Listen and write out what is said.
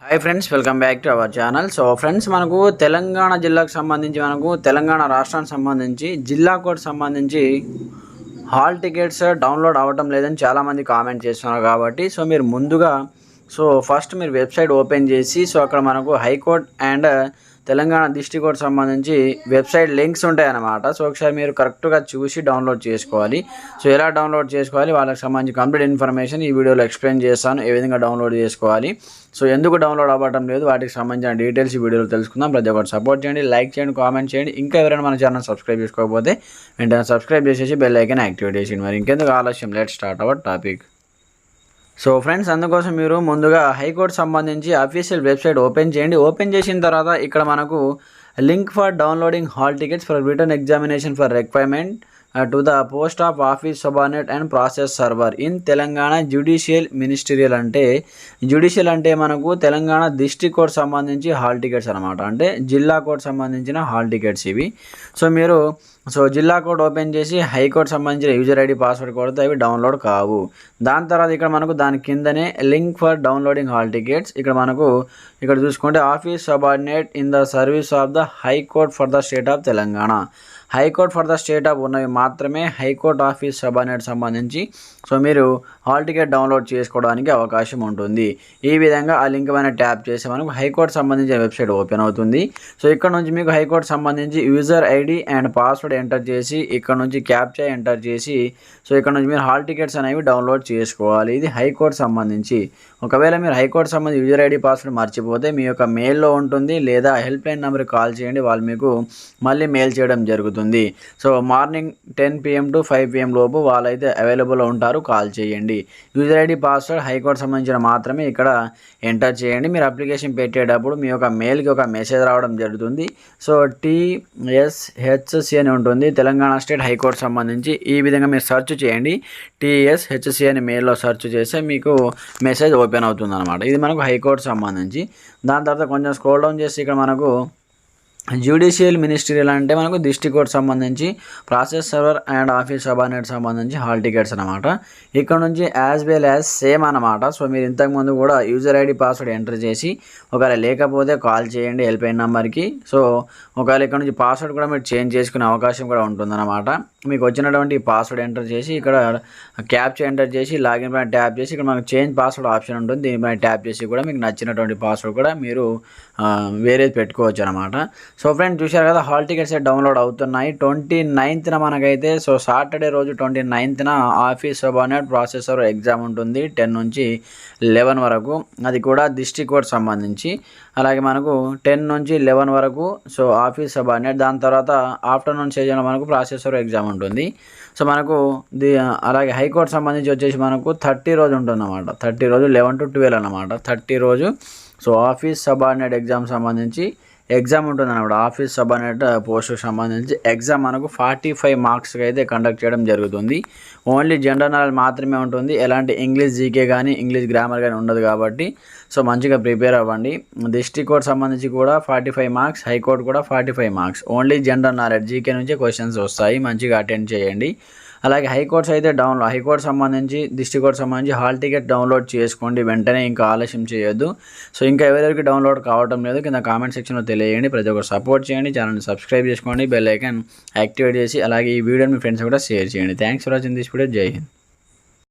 Hi friends, welcome back to our channel. So friends, మనకు తెలంగాణ జిల్లాకు సంబంధించి తెలంగాణ రాష్ట్రానికి సంబంధించి జిల్లా కోడ్ సంబంధించి హాల్ టికెట్స్ డౌన్లోడ్ అవ్వటం లేదని చాలామంది కామెంట్ చేస్తున్నారు. కాబట్టి మీరు ముందుగా ఫస్ట్ మీరు వెబ్సైట్ ఓపెన్ చేసి అక్కడ మనకు high court and Telangana district court సంబంధించి వెబ్సైట్ లింక్స్ ఉంటాయి అన్నమాట. ఒకసారి మీరు కరెక్ట్గా చూసి డౌన్లోడ్ చేసుకోవాలి. ఎలా డౌన్లోడ్ చేసుకోవాలి, వాళ్ళకి సంబంధించి కంప్లీట్ ఇన్ఫర్మేషన్ ఈ వీడియోలో ఎక్స్ప్లెయిన్ చేస్తాను. ఏ విధంగా డౌన్లోడ్ చేసుకోవాలి, ఎందుకు డౌన్లోడ్ అవ్వడం లేదు, వాటికి సంబంధించిన డీటెయిల్స్ ఈ వీడియోలో తెలుసుకుందాం. ప్రతి ఒక్కరు సపోర్ట్ చేయండి, లైక్ చేయండి, కామెంట్ చేయండి. ఇంకా ఎవరైనా మన ఛానల్ సబ్స్క్రైబ్ చేసుకోకపోతే వెంటనే సబ్స్క్రైబ్ చేసేసి బెల్ ఐకాన్ యాక్టివేట్ చేసి మరి ఇంకెందుకు ఆలస్యం, let start our topic. Friends, అందుకోసం మీరు ముందుగా హైకోర్టు సంబంధించి అఫీషియల్ వెబ్సైట్ ఓపెన్ చేయండి. ఓపెన్ చేసిన తర్వాత ఇక్కడ మనకు link for downloading hall tickets for written examination for requirement to the post of office subordinate and process server in Telangana judicial ministerial. Judicial అంటే మనకు తెలంగాణ డిస్ట్రిక్ట్ కోర్టు సంబంధించి హాల్ టికెట్స్ అనమాట. అంటే జిల్లా కోర్టు సంబంధించిన హాల్ టికెట్స్ ఇవి. మీరు జిల్లా కోడ్ ఓపెన్ చేసి హైకోర్టు సంబంధించిన యూజర్ ఐడి పాస్వర్డ్ కొడితే అవి డౌన్లోడ్ కావు. దాని తర్వాత ఇక్కడ మనకు దాని కిందనే link for downloading hall tickets ఇక్కడ చూసుకుంటే office subordinate in the service of the high court for the state of Telangana. High court for the state of ఉన్నవి మాత్రమే హైకోర్టు ఆఫీస్ సబార్డినేట్ సంబంధించి మీరు హాల్ టికెట్ డౌన్లోడ్ చేసుకోవడానికి అవకాశం ఉంటుంది. ఈ విధంగా ఆ లింక్ పైన ట్యాప్ చేసి మనకు హైకోర్టు సంబంధించిన వెబ్సైట్ ఓపెన్ అవుతుంది. ఇక్కడ నుంచి మీకు హైకోర్టు సంబంధించి user ID and password enter చేసి ఇక్కడ నుంచి క్యాప్చా ఎంటర్ చేసి ఇక్కడ నుంచి మీరు హాల్ టికెట్స్ అనేవి డౌన్లోడ్ చేసుకోవాలి. ఇది హైకోర్టు సంబంధించి. ఒకవేళ మీరు హైకోర్టు సంబంధించి యూజర్ ఐడి పాస్వర్డ్ మర్చిపోతే మీ యొక్క మెయిల్లో ఉంటుంది, లేదా హెల్ప్ లైన్ నెంబర్కి కాల్ చేయండి, వాళ్ళు మీకు మళ్ళీ మెయిల్ చేయడం జరుగుతుంది. మార్నింగ్ 10 PM to 5 PM లోపు వాళ్ళైతే అవైలబుల్లో ఉంటారు, కాల్ చేయండి. యూజర్ ఐడి పాస్వర్డ్ హైకోర్టు సంబంధించిన మాత్రమే ఇక్కడ ఎంటర్ చేయండి. మీరు అప్లికేషన్ పెట్టేటప్పుడు మీ యొక్క మెయిల్కి ఒక మెసేజ్ రావడం జరుగుతుంది. TSHC అని ఉంటుంది, తెలంగాణ స్టేట్ హైకోర్టు సంబంధించి. ఈ విధంగా మీరు సెర్చ్ చేయండి, TSHC అని మెయిల్లో సెర్చ్ చేస్తే మీకు మెసేజ్ ఓపెన్ అవుతుంది అనమాట. ఇది మనకు హైకోర్టు సంబంధించి. దాని తర్వాత కొంచెం స్క్రోల్ డౌన్ చేసి ఇక్కడ మనకు జ్యుడిషియల్ మినిస్టీరియల్ అంటే మనకు డిస్ట్రిక్ట్ కోర్టు సంబంధించి process server and office subordinate సంబంధించి హాల్ టికెట్స్ అనమాట. ఇక్కడ నుంచి యాజ్ వెల్ యాజ్ సేమ్ అనమాట. మీరు ఇంతకుముందు కూడా యూజర్ ఐడి పాస్వర్డ్ ఎంటర్ చేసి ఒకవేళ లేకపోతే కాల్ చేయండి హెల్ప్ లైన్ నెంబర్కి. ఒకవేళ ఇక్కడ నుంచి పాస్వర్డ్ కూడా మీరు చేంజ్ చేసుకునే అవకాశం కూడా ఉంటుందన్నమాట. మీకు వచ్చినటువంటి పాస్వర్డ్ ఎంటర్ చేసి ఇక్కడ క్యాప్చా ఎంటర్ చేసి లాగిన్ పైన ట్యాప్ చేసి ఇక్కడ మనకు చేంజ్ పాస్వర్డ్ ఆప్షన్ ఉంటుంది, దీనిపైన ట్యాప్ చేసి కూడా మీకు నచ్చినటువంటి పాస్వర్డ్ కూడా మీరు వేరేది పెట్టుకోవచ్చు అనమాట. ఫ్రెండ్స్, చూశారు కదా, హాల్ టికెట్స్ డౌన్లోడ్ అవుతున్నాయి. 29th మనకైతే సాటర్డే రోజు 29th office subordinate processor exam ఉంటుంది 10 నుంచి 11 వరకు. అది కూడా డిస్ట్రిక్ట్ కోర్టు సంబంధించి. అలాగే మనకు 10 నుంచి 11 వరకు ఆఫీస్ సబార్డినేట్. దాని తర్వాత ఆఫ్టర్నూన్ సెషన్లో మనకు ప్రాసెసర్ ఎగ్జామ్ ఉంటుంది. మనకు అలాగే హైకోర్టు సంబంధించి వచ్చేసి మనకు 30 రోజు ఉంటుంది అన్నమాట. 30 రోజు 11 to 12 అన్నమాట. 30 రోజు ఆఫీస్ సబార్డినేట్ ఎగ్జామ్ సంబంధించి ఎగ్జామ్ ఉంటుంది అన్నమాట. ఆఫీస్ సబార్డినేట్ పోస్టుకు సంబంధించి ఎగ్జామ్ మనకు 45 మార్క్స్కి అయితే కండక్ట్ చేయడం జరుగుతుంది. ఓన్లీ జనరల్ నాలెడ్జ్ మాత్రమే ఉంటుంది, ఎలాంటి ఇంగ్లీష్ జీకే కానీ ఇంగ్లీష్ గ్రామర్ కానీ ఉండదు. కాబట్టి మంచిగా ప్రిపేర్ అవ్వండి. డిస్ట్రిక్ట్ కోర్టు సంబంధించి కూడా 45 మార్క్స్, హైకోర్టు కూడా 45 marks. Only general knowledge GK నుంచే క్వశ్చన్స్ వస్తాయి, మంచిగా అటెండ్ చేయండి. అలాగే హైకోర్ట్స్ అయితే హైకోర్టు సంబంధించి డిస్ట్రిక్ట్ కోర్టు సంబంధించి హాల్ టికెట్ డౌన్లోడ్ చేసుకోండి వెంటనే, ఇంకా ఆలస్యం చేయొద్దు. ఇంకా ఎవరెవరికి డౌన్లోడ్ కావడం లేదు కింద కామెంట్ సెక్షన్లో తెలియజేయండి. ప్రతి ఒక్కరు సపోర్ట్ చేయండి, ఛానల్ని సబ్స్క్రైబ్ చేసుకోండి, బెల్ ఐకాన్ యాక్టివేట్ చేసి అలాగే ఈ వీడియోని మీ ఫ్రెండ్స్ కూడా షేర్ చేయండి. Thanks for watching this video. జై హింద్.